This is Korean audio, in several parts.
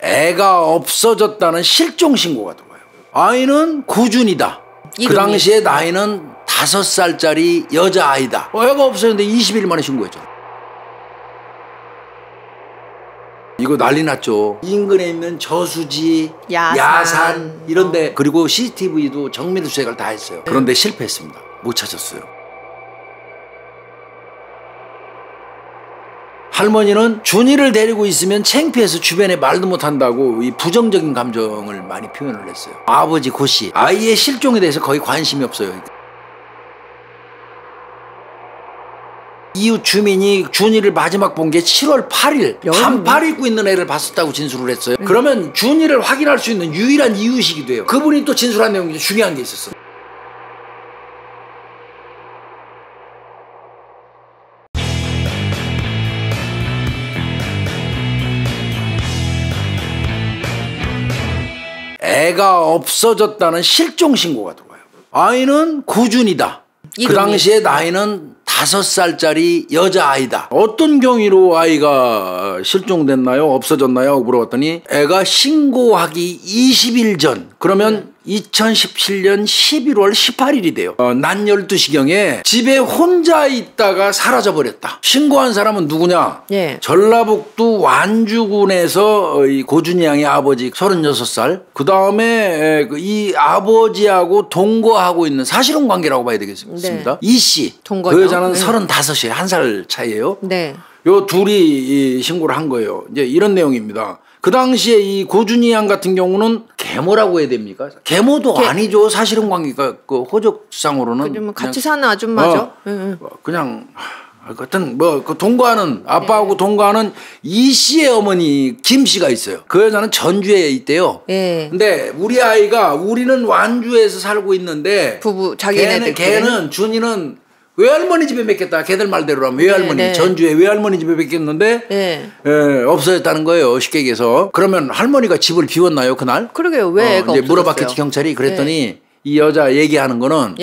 애가 없어졌다는 실종 신고가 들어와요. 아이는 고준이다. 그 당시에 나이는 5살짜리 여자아이다. 애가 없어졌는데 20일 만에 신고했잖아. 이거 난리 났죠. 인근에 있는 저수지, 야산 이런데 그리고 CCTV도 정밀 수색을 다 했어요. 그런데 실패했습니다. 못 찾았어요. 할머니는 준이를 데리고 있으면 창피해서 주변에 말도 못한다고 이 부정적인 감정을 많이 표현을 했어요. 아버지 고씨, 아이의 실종에 대해서 거의 관심이 없어요. 이웃 주민이 준이를 마지막 본 게 7월 8일 반팔 입고 있는 애를 봤었다고 진술을 했어요. 그러면 준이를 확인할 수 있는 유일한 이웃이기도 해요. 그분이 또 진술한 내용이 중요한 게 있었어요. 애가 없어졌다는 실종 신고가 들어와요. 아이는 고준이다. 그 당시에 나이는 5살짜리 여자아이다. 어떤 경위로 아이가 실종됐나요? 없어졌나요? 물어봤더니 애가 신고하기 20일 전, 그러면 2017년 11월 18일이 돼요. 낮 12시경에 집에 혼자 있다가 사라져버렸다. 신고한 사람은 누구냐? 전라북도 완주군에서 이 고준이 양의 아버지 36살, 그 다음에 이 아버지하고 동거하고 있는 사실혼 관계라고 봐야 되겠습니다. 이씨, 그 여자는 35이에요. 1살 차이예요. 요 둘이 신고를 한 거예요. 이제 이런 내용입니다. 그 당시에 이 고준이 양 같은 경우는 계모라고 해야 됩니까? 계모도 아니죠. 사실은 관계가 그 호적상으로는 같이 사는 아줌마죠. 그냥 하여튼 뭐 그 동거하는 아빠하고 동거하는 이 씨의 어머니 김 씨가 있어요. 그 여자는 전주에 있대요. 근데 우리 아이가 우리는 완주에서 살고 있는데 부부 자기네들 걔는 준이는 외할머니 집에 맺겠다. 걔들 말대로라면 외할머니 전주에 외할머니 집에 맺겠는데 없어졌다는 거예요. 쉽게 얘기해서. 그러면 할머니가 집을 비웠나요 그날? 그러게요. 왜 애가 이제 물어봤겠지 경찰이. 그랬더니 이 여자 얘기하는 거는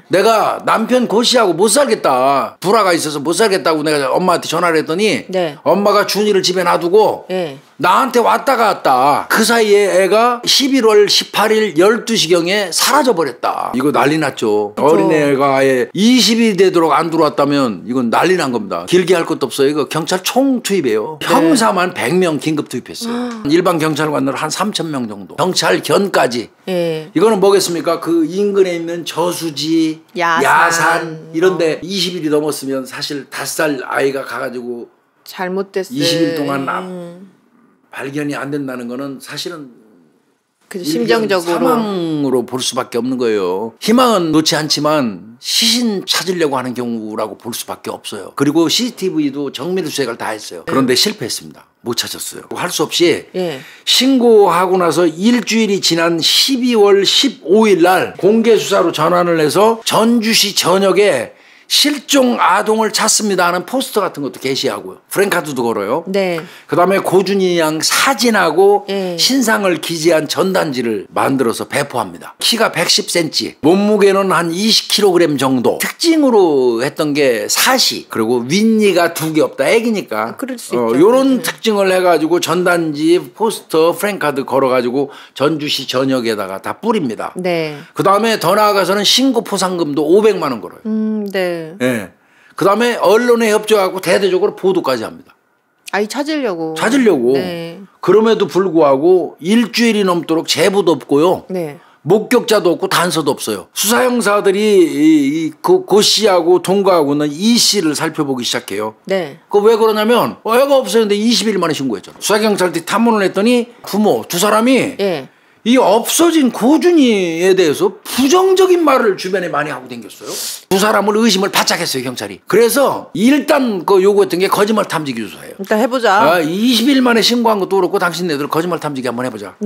내가 남편 고씨하고 못 살겠다. 불화가 있어서 못 살겠다고 내가 엄마한테 전화를 했더니 엄마가 준이를 집에 놔두고 나한테 왔다 갔다. 그 사이에 애가 11월 18일 12시경에 사라져버렸다. 이거 난리 났죠. 어린애가 아예 20일 되도록 안 들어왔다면 이건 난리 난 겁니다. 길게 할 것도 없어요. 이거 경찰 총 투입해요. 형사만 100명 긴급 투입했어요. 일반 경찰관들 한 3,000명 정도. 경찰견까지. 이거는 뭐겠습니까? 그 인근에 있는 저수지, 야산 이런데 20일이 넘었으면 사실 5살 아이가 가가지고 잘못됐어요. 20일 동안 발견이 안 된다는 거는 사실은 심정적으로 사망으로 볼 수밖에 없는 거예요. 희망은 놓지 않지만 시신 찾으려고 하는 경우라고 볼 수밖에 없어요. 그리고 CCTV도 정밀 수색을 다 했어요. 그런데 실패했습니다. 못 찾았어요. 할 수 없이 신고하고 나서 일주일이 지난 12월 15일 날 공개 수사로 전환을 해서 전주시 전역에 실종 아동을 찾습니다 하는 포스터 같은 것도 게시하고요. 프랭카드도 걸어요. 그 다음에 고준이 양 사진하고 신상을 기재한 전단지를 만들어서 배포합니다. 키가 110cm, 몸무게는 한 20kg 정도. 특징으로 했던 게 사시, 그리고 윗니가 2개 없다. 애기니까. 요런 특징을 해가지고 전단지, 포스터, 프랭카드 걸어가지고 전주시 전역에다가 다 뿌립니다. 그 다음에 더 나아가서는 신고 포상금도 500만 원 걸어요. 그 다음에 언론에 협조하고 대대적으로 보도까지 합니다. 아이 찾으려고. 그럼에도 불구하고 일주일이 넘도록 제보도 없고요. 목격자도 없고 단서도 없어요. 수사 형사들이 고 씨하고 동거하고는 이 씨를 살펴보기 시작해요. 그 왜 그러냐면 애가 없었는데 20일 만에 신고했잖아. 수사 경찰들이 탐문을 했더니 부모 두 사람이 이 없어진 고준이에 대해서 부정적인 말을 주변에 많이 하고 다녔어요. 두 사람을 의심을 바짝 했어요, 경찰이. 그래서 일단 그 요구했던 게 거짓말 탐지기 조사예요. 일단 해보자. 20일 만에 신고한 것도 그렇고 당신네들 거짓말 탐지기 한번 해보자.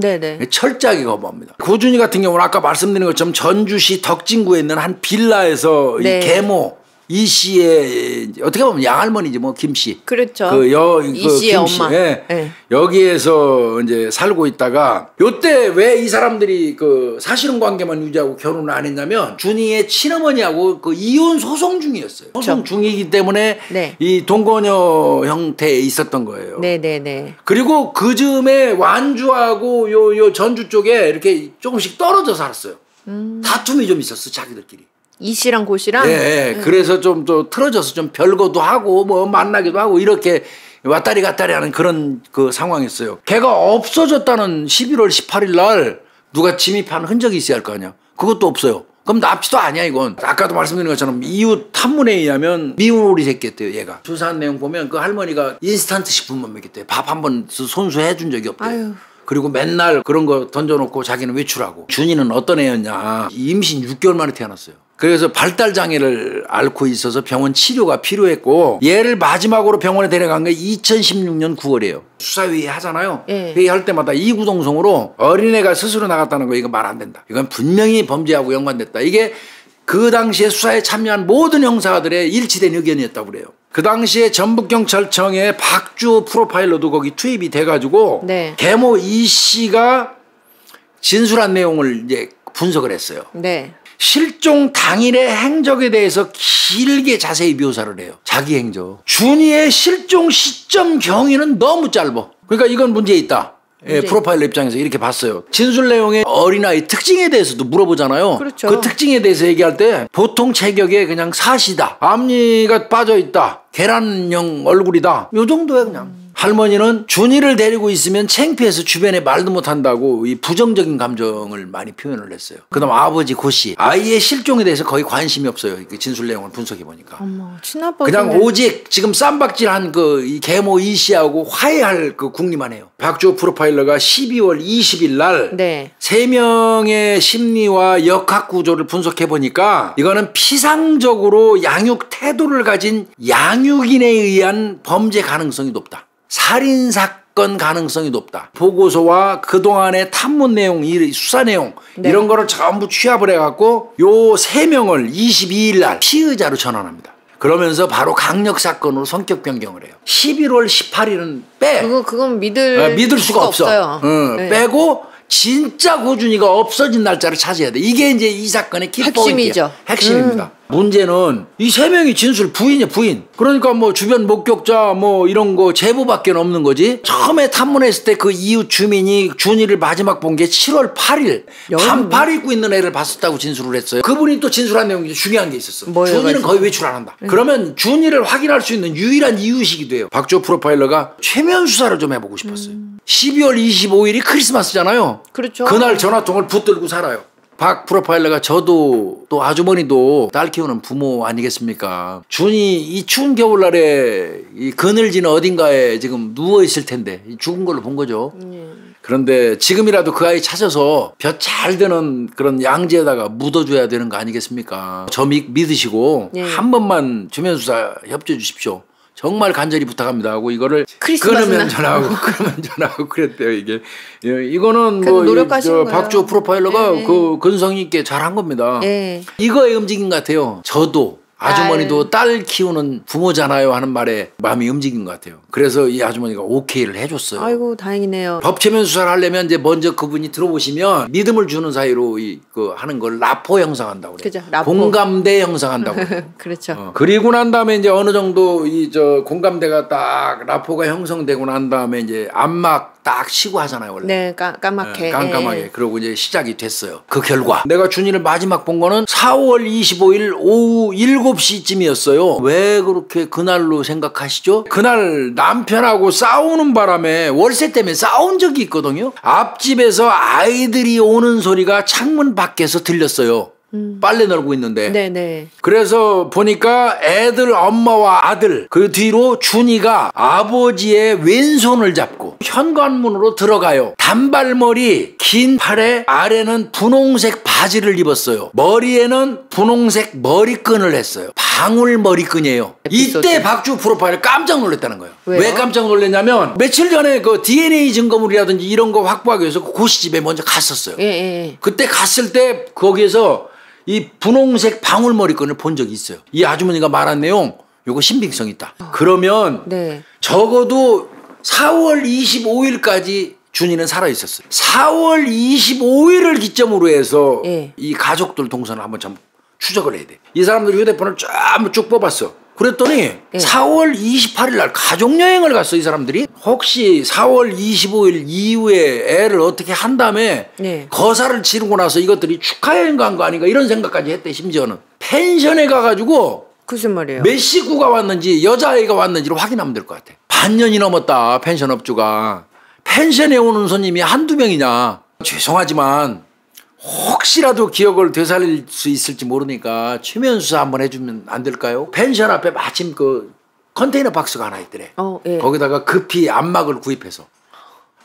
철저하게 거부합니다. 고준이 같은 경우는 아까 말씀드린 것처럼 전주시 덕진구에 있는 한 빌라에서 이 계모 이 씨의 어떻게 보면 양할머니지 뭐 김 씨. 그렇죠. 이 그 씨의 김 씨. 엄마. 예. 네. 여기에서 이제 살고 있다가 요때 왜 이 사람들이 그 사실혼 관계만 유지하고 결혼을 안 했냐면 준이의 친어머니하고 그 이혼 소송 중이었어요. 소송 중이기 때문에 네. 이 동거녀 형태에 있었던 거예요. 네네네. 그리고 그 즈음에 완주하고 요 전주 쪽에 이렇게 조금씩 떨어져 살았어요. 다툼이 좀 있었어 자기들끼리. 이 씨랑 고 씨랑. 예, 그래서 좀 또 틀어져서 좀 별거도 하고 뭐 만나기도 하고 이렇게 왔다리 갔다리 하는 그런 그 상황이었어요. 걔가 없어졌다는 11월 18일 날 누가 침입한 흔적이 있어야 할 거 아니야. 그것도 없어요. 그럼 납치도 아니야 이건. 아까도 말씀드린 것처럼 이웃 탐문에 의하면 미운 오리 새끼였대요 얘가. 조사한 내용 보면 그 할머니가 인스턴트 식품만 먹였대요. 밥 한 번 손수해 준 적이 없대요. 아유. 그리고 맨날 그런 거 던져놓고 자기는 외출하고. 준이는 어떤 애였냐. 임신 6개월 만에 태어났어요. 그래서 발달장애를 앓고 있어서 병원 치료가 필요했고 얘를 마지막으로 병원에 데려간 게 2016년 9월이에요. 수사회의 하잖아요. 네. 회의할 때마다 이구동성으로 어린애가 스스로 나갔다는 거 이거 말 안 된다. 이건 분명히 범죄하고 연관됐다. 이게 그 당시에 수사에 참여한 모든 형사들의 일치된 의견이었다고 그래요. 그 당시에 전북경찰청에 박주호 프로파일러도 거기 투입이 돼가지고 네. 계모 이 씨가 진술한 내용을 이제 분석을 했어요. 네. 실종 당일의 행적에 대해서 길게 자세히 묘사를 해요. 자기 행적. 준이의 실종 시점 경위는 너무 짧아. 그러니까 이건 문제 있다. 예, 프로파일러 입장에서 이렇게 봤어요. 진술 내용의 어린아이 특징에 대해서도 물어보잖아요. 그렇죠. 그 특징에 대해서 얘기할 때 보통 체격에 그냥 사시다. 앞니가 빠져있다. 계란형 얼굴이다. 요 정도야 그냥. 할머니는 준이를 데리고 있으면 창피해서 주변에 말도 못한다고 이 부정적인 감정을 많이 표현을 했어요. 그다음 아버지 고씨 아이의 실종에 대해서 거의 관심이 없어요. 그 진술 내용을 분석해 보니까. 어머, 친아빠 그냥 오직 지금 쌈박질한 그 이 계모 이 씨하고 화해할 그 궁리만 해요. 박주호 프로파일러가 12월 20일 날 네. 3명의 심리와 역학 구조를 분석해 보니까 이거는 피상적으로 양육 태도를 가진 양육인에 의한 범죄 가능성이 높다. 살인사건 가능성이 높다. 보고서와 그동안의 탐문 내용, 수사 내용 네. 이런 거를 전부 취합을 해갖고 요 3명을 22일 날 피의자로 전환합니다. 그러면서 바로 강력사건으로 성격 변경을 해요. 11월 18일은 빼. 그건 믿을 수가 없어. 없어요. 네. 빼고 진짜 고준이가 없어진 날짜를 찾아야 돼. 이게 이제 이 사건의 핵심이죠. 핵심입니다. 문제는 이 3명이 진술 부인이야 부인. 그러니까 뭐 주변 목격자 뭐 이런 거 제보밖에 없는 거지. 처음에 탐문했을 때 그 이웃 주민이 준이를 마지막 본 게 7월 8일 반팔 입고 있는 애를 봤었다고 진술을 했어요. 그분이 또 진술한 내용이 중요한 게 있었어. 준이는 거의 외출 안 한다. 그러면 준이를 확인할 수 있는 유일한 이웃이기도 해요. 박주호 프로파일러가 최면 수사를 좀 해보고 싶었어요. 12월 25일이 크리스마스잖아요. 그렇죠. 그날 전화통을 붙들고 살아요. 박 프로파일러가 저도 또 아주머니도 딸 키우는 부모 아니겠습니까? 준이 이 추운 겨울날에 이 그늘진 어딘가에 지금 누워있을 텐데 죽은 걸로 본 거죠. 그런데 지금이라도 그 아이 찾아서 볕 잘 드는 그런 양지에다가 묻어줘야 되는 거 아니겠습니까? 저 믿으시고 한 번만 주면수사 협조해 주십시오. 정말 간절히 부탁합니다 하고 이거를 끊으면 전화하고 그랬대요. 이게 이거는 뭐 노력하신 박주호 프로파일러가 네. 그 근성 있게 잘한 겁니다. 네. 이거에 움직인 것 같아요. 저도 아주머니도 딸 키우는 부모잖아요 하는 말에 마음이 움직인 것 같아요. 그래서 이 아주머니가 오케이를 해줬어요. 아이고 다행이네요. 법체면 수사를 하려면 이제 먼저 그분이 들어보시면 믿음을 주는 사이로 그 하는 걸 라포 형성한다고 그래요. 그죠, 라포. 공감대 형성한다고 그래요. 그렇죠. 그리고 난 다음에 이제 어느 정도 공감대가 딱 라포가 형성되고 난 다음에 이제 안막 딱 쉬고 하잖아요 원래. 네, 까맣게. 깜깜하게. 그러고 이제 시작이 됐어요. 그 결과 내가 준이를 마지막 본 거는 4월 25일 오후 7시쯤이었어요. 왜 그렇게 그날로 생각하시죠? 그날 남편하고 싸우는 바람에 월세 때문에 싸운 적이 있거든요. 앞집에서 아이들이 오는 소리가 창문 밖에서 들렸어요. 빨래 널고 있는데. 네네. 그래서 보니까 애들 엄마와 아들 그 뒤로 준이가 아버지의 왼손을 잡고 현관문으로 들어가요. 단발머리 긴 팔에 아래는 분홍색 바지를 입었어요. 머리에는 분홍색 머리끈을 했어요. 방울 머리끈이에요. 이때 박주호 프로파일을 깜짝 놀랐다는 거예요. 왜요? 왜 깜짝 놀랐냐면 며칠 전에 그 DNA 증거물이라든지 이런 거 확보하기 위해서 그 고시집에 먼저 갔었어요. 예. 그때 갔을 때 거기에서 이 분홍색 방울머리끈을 본 적이 있어요. 이 아주머니가 말한 내용 요거 신빙성 있다. 그러면 네. 적어도 4월 25일까지 준이는 살아있었어요. 4월 25일을 기점으로 해서 예. 이 가족들 동선을 한번 좀 추적을 해야 돼. 이 사람들 휴대폰을 쭉 뽑았어. 그랬더니 예. 4월 28일 날 가족여행을 갔어. 이 사람들이. 혹시 4월 25일 이후에 애를 어떻게 한 다음에 예. 거사를 치르고 나서 이것들이 축하여행 간 거 아닌가 이런 생각까지 했대. 심지어는 펜션에 가가지고 무슨 말이에요? 몇 식구가 왔는지 여자아이가 왔는지를 확인하면 될 것 같아. 반년이 넘었다. 펜션 업주가. 펜션에 오는 손님이 한두 명이냐. 죄송하지만 혹시라도 기억을 되살릴 수 있을지 모르니까 최면 수사 한번 해주면 안 될까요? 펜션 앞에 마침 그 컨테이너 박스가 하나 있더래. 예. 거기다가 급히 안막을 구입해서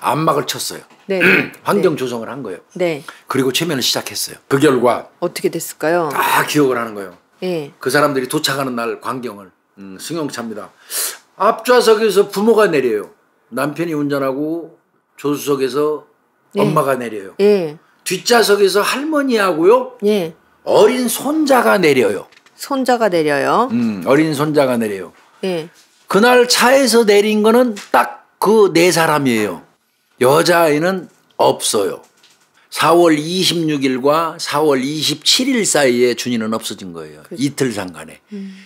안막을 쳤어요. 네. 환경 네. 조성을 한 거예요. 네. 그리고 최면을 시작했어요. 그 결과 어떻게 됐을까요? 다 기억을 하는 거예요. 예. 그 사람들이 도착하는 날 광경을 승용차입니다. 앞좌석에서 부모가 내려요. 남편이 운전하고 조수석에서 예. 엄마가 내려요. 예. 뒷좌석에서 할머니하고요. 예. 어린 손자가 내려요. 손자가 내려요. 어린 손자가 내려요. 예. 그날 차에서 내린 거는 딱 그 네 사람이에요. 여자아이는 없어요. 4월 26일과 4월 27일 사이에 준이는 없어진 거예요. 그렇죠. 이틀 상간에.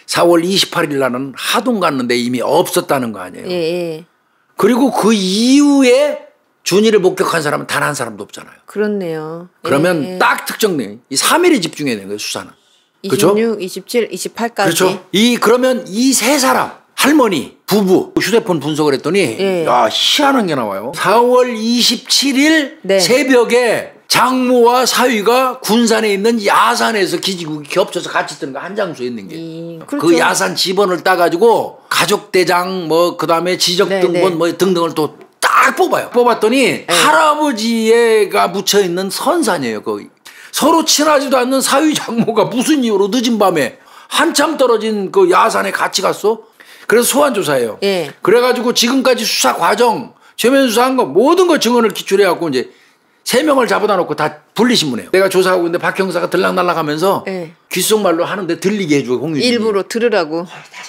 4월 28일 날은 하동 갔는데 이미 없었다는 거 아니에요. 예. 예. 그리고 그 이후에 준이를 목격한 사람은 단 한 사람도 없잖아요. 그렇네요. 그러면 예. 딱 특정돼. 이 3일에 집중해야 되는 거예요, 수사는. 26, 그렇죠? 27, 28까지. 그렇죠. 그러면 이 세 사람, 할머니, 부부, 휴대폰 분석을 했더니, 예. 야, 희한한 게 나와요. 4월 27일 네. 새벽에 장모와 사위가 군산에 있는 야산에서 기지국이 겹쳐서 같이 뜨는 거 한 장소에 있는 게. 그렇죠. 그 야산 지번을 따가지고 가족대장, 그 다음에 지적등본 네, 네. 뭐 등등을 또 딱 뽑아요. 뽑았더니 할아버지가 묻혀 있는 선산이에요. 거기. 서로 친하지도 않는 사위 장모가 무슨 이유로 늦은 밤에 한참 떨어진 그 야산에 같이 갔어? 그래서 소환 조사해요. 예. 그래가지고 지금까지 수사 과정, 최면 수사한 거 모든 거 증언을 기출해갖고 이제 3명을 잡아다 놓고 다 분리신문해요. 내가 조사하고 있는데 박 형사가 들락날락하면서 예. 귓속말로 하는데 들리게 해주고 홍유진이. 일부러 들으라고.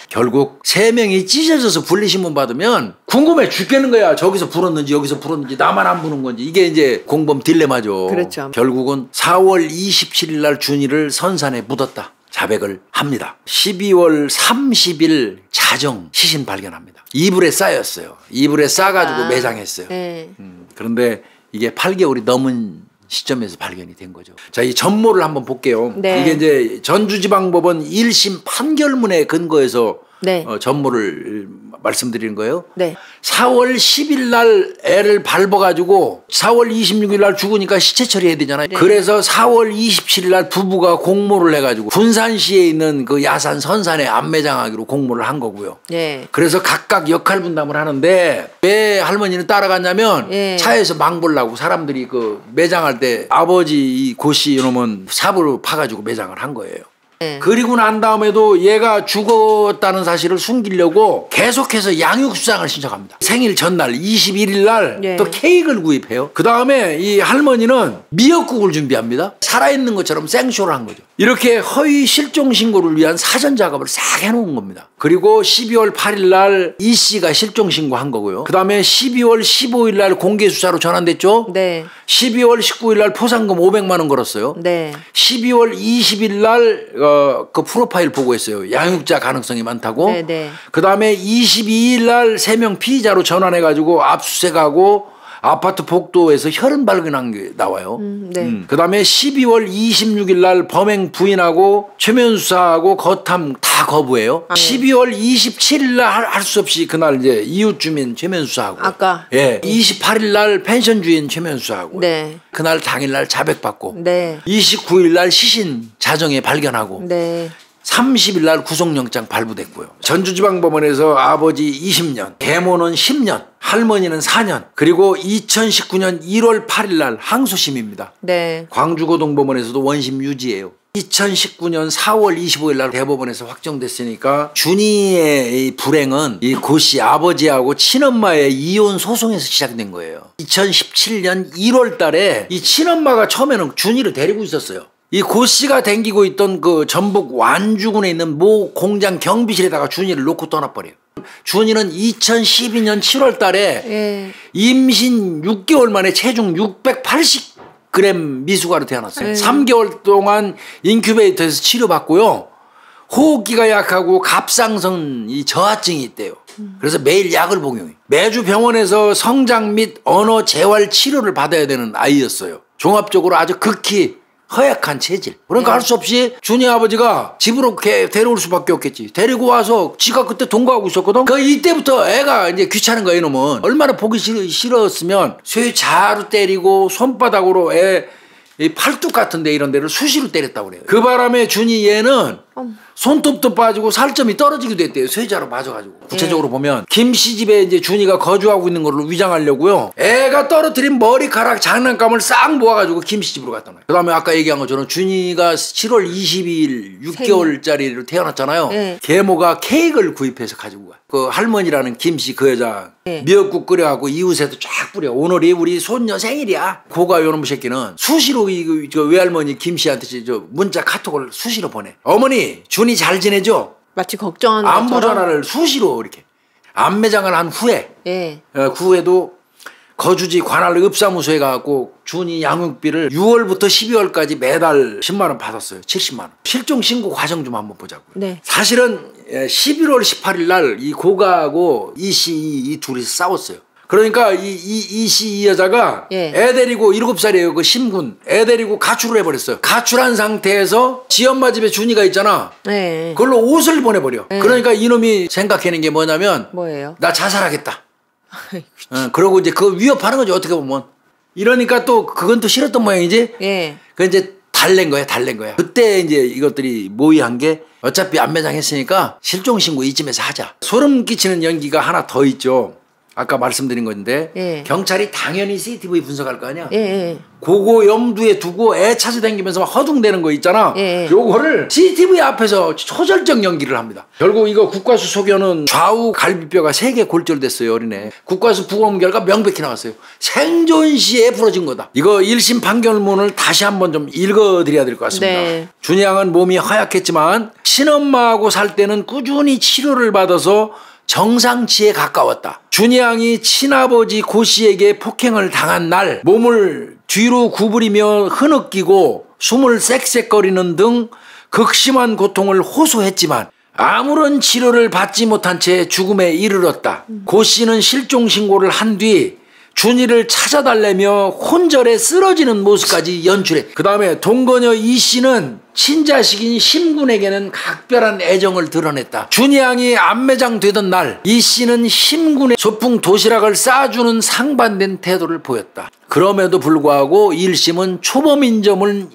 결국 3명이 찢어져서 분리신문 받으면 궁금해 죽겠는 거야. 저기서 불었는지 여기서 불었는지 나만 안 부는 건지. 이게 이제 공범 딜레마죠. 그렇죠. 결국은 4월 27일 날 준이를 선산에 묻었다. 자백을 합니다. 12월 30일 자정 시신 발견합니다. 이불에 쌓였어요. 이불에 싸가지고 매장했어요. 예. 그런데 이게 8개월이 넘은 시점에서 발견이 된 거죠. 자, 이 전모를 한번 볼게요. 네. 이게 이제 전주지방법원 1심 판결문에 근거해서 네. 전모를 말씀드리는 거예요. 네. 4월 10일 날 애를 밟아가지고 4월 26일 날 죽으니까 시체 처리해야 되잖아요. 네. 그래서 4월 27일 날 부부가 공모를 해가지고 군산시에 있는 그 야산 선산에 안매장하기로 공모를 한 거고요. 네. 그래서 각각 역할 분담을 하는데 왜 할머니는 따라갔냐면 예. 차에서 망보려고 사람들이 그 매장할 때 아버지 이 고씨 이놈은 삽으로 파가지고 매장을 한 거예요. 네. 그리고 난 다음에도 얘가 죽었다는 사실을 숨기려고 계속해서 양육수당을 신청합니다. 생일 전날 21일 날 네. 또 케이크를 구입해요. 그 다음에 이 할머니는 미역국을 준비합니다. 살아있는 것처럼 생쇼를 한 거죠. 이렇게 허위 실종 신고를 위한 사전 작업을 싹 해놓은 겁니다. 그리고 12월 8일 날 이 씨가 실종 신고한 거고요. 그 다음에 12월 15일 날 공개 수사로 전환됐죠. 네. 12월 19일 날 포상금 500만 원 걸었어요. 네. 12월 20일 날 그 프로파일 보고했어요. 양육자 가능성이 많다고. 네, 네. 그 다음에 22일 날 3명 피의자로 전환해가지고 압수수색하고 아파트 복도에서 혈흔 발견한 게 나와요. 네. 그 다음에 12월 26일 날 범행 부인하고 최면 수사하고 거탐 다 거부해요. 12월 27일 날 할 수 없이 그날 이제 이웃 주민 최면 수사하고. 아까. 예. 28일 날 펜션 주인 최면 수사하고. 네. 그날 당일 날 자백받고. 네. 29일 날 시신 자정에 발견하고. 네. 30일 날 구속영장 발부됐고요. 전주지방법원에서 아버지 20년, 계모는 10년, 할머니는 4년, 그리고 2019년 1월 8일 날 항소심입니다. 네. 광주고등법원에서도 원심 유지예요. 2019년 4월 25일 날 대법원에서 확정됐으니까 준이의 이 불행은 이 고씨 아버지하고 친엄마의 이혼 소송에서 시작된 거예요. 2017년 1월 달에 이 친엄마가 처음에는 준이를 데리고 있었어요. 이 고 씨가 댕기고 있던 그 전북 완주군에 있는 모 공장 경비실에다가 준이를 놓고 떠나버려요. 준이는 2012년 7월 달에 예. 임신 6개월 만에 체중 680g 미숙아로 태어났어요. 3개월 동안 인큐베이터에서 치료받고요. 호흡기가 약하고 갑상선 이 저하증이 있대요. 그래서 매일 약을 복용해요. 매주 병원에서 성장 및 언어 재활 치료를 받아야 되는 아이였어요. 종합적으로 아주 극히 허약한 체질. 그러니까 할 수 없이 준이 아버지가 집으로 데려올 수밖에 없겠지. 데리고 와서 지가 그때 동거하고 있었거든. 그 이때부터 애가 이제 귀찮은 거야. 이놈은 얼마나 보기 싫었으면 쇠자루 때리고 손바닥으로 애 이 팔뚝 같은 데 이런 데를 수시로 때렸다고 그래요. 그 바람에 준이 얘는 손톱도 빠지고 살점이 떨어지기도 했대요. 쇠자로 맞아가지고. 구체적으로 보면 김씨 집에 이제 준이가 거주하고 있는 걸로 위장하려고요. 애가 떨어뜨린 머리카락 장난감을 싹 모아가지고 김씨 집으로 갔단 말이에요. 그 다음에 아까 얘기한 것처럼 준이가 7월 22일 6개월짜리로 태어났잖아요. 네. 계모가 케이크를 구입해서 가지고 가. 그 할머니라는 김씨 그 여자 네. 미역국 끓여갖고 이웃에도 쫙 뿌려. 오늘이 우리 손녀 생일이야. 고가 요놈 새끼는 수시로 저 외할머니 김씨한테 저 문자 카톡을 수시로 보내. 어머니 준이 잘 지내죠? 마치 걱정하는 안부 것처럼. 전화를 수시로 이렇게 안매장을 한 후에 예. 그 후에도 거주지 관할 읍사무소에 가고 준이 양육비를 6월부터 12월까지 매달 10만 원 받았어요. 70만 원. 실종 신고 과정 좀 한번 보자고요. 네. 사실은 11월 18일 날 이 고가하고 이씨 이 둘이 싸웠어요. 그러니까 이씨 이 여자가 예. 애 데리고 7살이에요. 그 심군. 애 데리고 가출을 해버렸어요. 가출한 상태에서 지엄마 집에 준이가 있잖아. 네. 그걸로 옷을 보내버려. 그러니까 이놈이 생각하는 게 뭐냐면 뭐예요? 나 자살하겠다. 그러고 이제 그거 위협하는 거죠. 어떻게 보면. 이러니까 또 그건 또 싫었던 모양이지. 예. 그 이제 달랜 거야. 그때 이제 이것들이 모의한 게 어차피 안매장 했으니까 실종신고 이쯤에서 하자. 소름 끼치는 연기가 하나 더 있죠. 아까 말씀드린 건데 예. 경찰이 당연히 CCTV 분석할 거 아니야. 예. 그거 염두에 두고 애 찾아다니면서 막 허둥대는 거 있잖아. 예. 요거를 CCTV 앞에서 초절정 연기를 합니다. 결국 이거 국과수 소견은 좌우 갈비뼈가 3개 골절됐어요. 어린애. 국과수 부검 결과 명백히 나왔어요. 생존 시에 부러진 거다. 이거 1심 판결문을 다시 한번 좀 읽어드려야 될 것 같습니다. 네. 준이 양은 몸이 허약했지만 친엄마하고 살 때는 꾸준히 치료를 받아서 정상치에 가까웠다. 준이 양이 친아버지 고 씨에게 폭행을 당한 날 몸을 뒤로 구부리며 흐느끼고 숨을 쌕쌕거리는 등 극심한 고통을 호소했지만 아무런 치료를 받지 못한 채 죽음에 이르렀다. 고 씨는 실종 신고를 한 뒤 준이를 찾아달래며 혼절에 쓰러지는 모습까지 연출해. 그 다음에 동거녀 이 씨는 친자식인 심군에게는 각별한 애정을 드러냈다. 준이 양이 안매장 되던 날 이 씨는 심군에 소풍 도시락을 싸주는 상반된 태도를 보였다. 그럼에도 불구하고 1심은 초범인 점을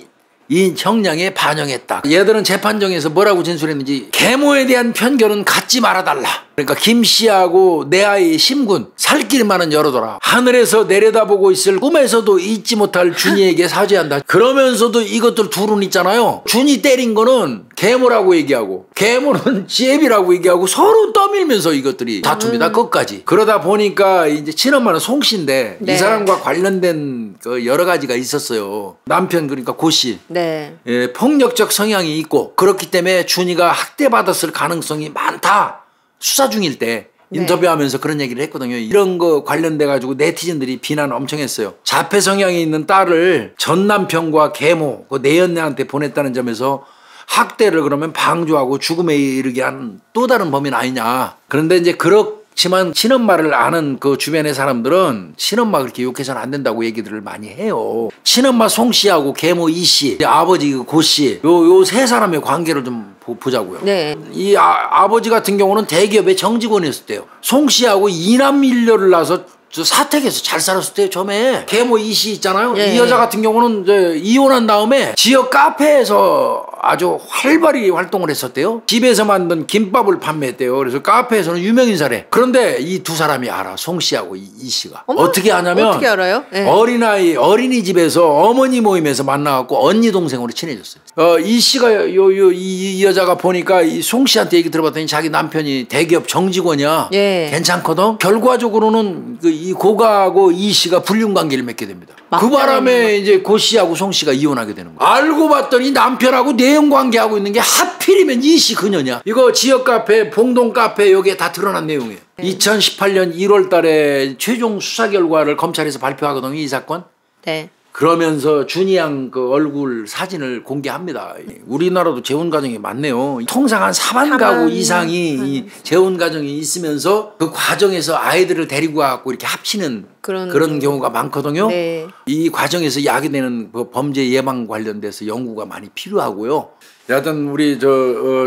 이 형량에 반영했다. 얘들은 재판정에서 뭐라고 진술했는지 계모에 대한 편견은 갖지 말아달라. 그러니까 김 씨하고 내 아이 심군 살 길만은 열어둬라. 하늘에서 내려다보고 있을 꿈에서도 잊지 못할 준이에게 사죄한다. 그러면서도 이것들 둘은 있잖아요. 준이 때린 거는 계모라고 얘기하고 계모는 지혜비라고 얘기하고 서로 떠밀면서 이것들이 다툽니다. 끝까지. 그러다 보니까 이제 친엄마는 송 씨인데 네. 이 사람과 관련된 그 여러 가지가 있었어요. 남편 그러니까 고 씨. 네. 예, 폭력적 성향이 있고 그렇기 때문에 준이가 학대받았을 가능성이 많다. 수사 중일 때 인터뷰하면서 그런 얘기를 했거든요. 이런 거 관련돼 가지고 네티즌들이 비난 엄청 했어요. 자폐 성향이 있는 딸을 전 남편과 계모 그 내연녀한테 보냈다는 점에서 학대를 그러면 방조하고 죽음에 이르게 한 또 다른 범인 아니냐. 그런데 이제 그렇지만 친엄마를 아는 그 주변의 사람들은 친엄마 그렇게 욕해서는 안 된다고 얘기들을 많이 해요. 친엄마 송 씨하고 계모 이 씨, 아버지 고 씨, 요 세 사람의 관계를 좀 보자고요. 네. 이 아버지 같은 경우는 대기업의 정직원이었을 때요. 송 씨하고 이남 일녀를 낳아서 사택에서 잘 살았을 때요. 처음에 계모 이 씨 있잖아요. 예. 이 여자 같은 경우는 이제 이혼한 다음에 지역 카페에서 아주 활발히 활동을 했었대요. 집에서 만든 김밥을 판매했대요. 그래서 카페에서는 유명인사래. 그런데 이 두 사람이 알아. 송 씨하고 이 씨가. 어머? 어떻게 아냐면 어떻게 알아요? 네. 어린이집에서 어머니 모임에서 만나갖고 언니 동생으로 친해졌어요. 이 씨가 이 여자가 보니까 이 송 씨한테 얘기 들어봤더니 자기 남편이 대기업 정직원이야. 예. 괜찮거든. 결과적으로는 이 고가하고 이 씨가 불륜 관계를 맺게 됩니다. 그 바람에 이제 고 씨하고 송 씨가 이혼하게 되는 거야. 알고 봤더니 남편하고 내연 관계하고 있는 게 하필이면 이 씨 그녀냐. 이거 지역 카페, 봉동 카페 여기에 다 드러난 내용이에요. 2018년 1월 달에 최종 수사 결과를 검찰에서 발표하거든요. 이 사건. 네. 그러면서 준이 양 그 얼굴 사진을 공개합니다. 우리나라도 재혼 가정이 많네요. 통상 한 4만 가구 이상이 이 재혼 가정이 있으면서 그 과정에서 아이들을 데리고 와갖고 이렇게 합치는 그런 경우가 많거든요. 네. 이 과정에서 야기되는 그 범죄 예방 관련돼서 연구가 많이 필요하고요. 여하튼 우리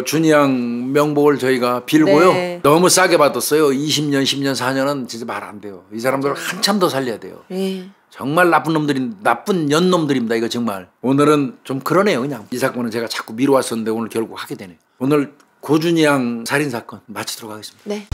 준이 양 명복을 저희가 빌고요. 네. 너무 싸게 받았어요. 20년, 10년, 4년은 진짜 말 안 돼요. 이 사람들은 한참 더 살려야 돼요. 네. 정말 나쁜 연놈들입니다. 이거 정말. 오늘은 좀 그러네요. 그냥 이 사건은 제가 자꾸 미뤄왔었는데 오늘 결국 하게 되네요. 오늘 고준이 양 살인사건 마치도록 하겠습니다. 네.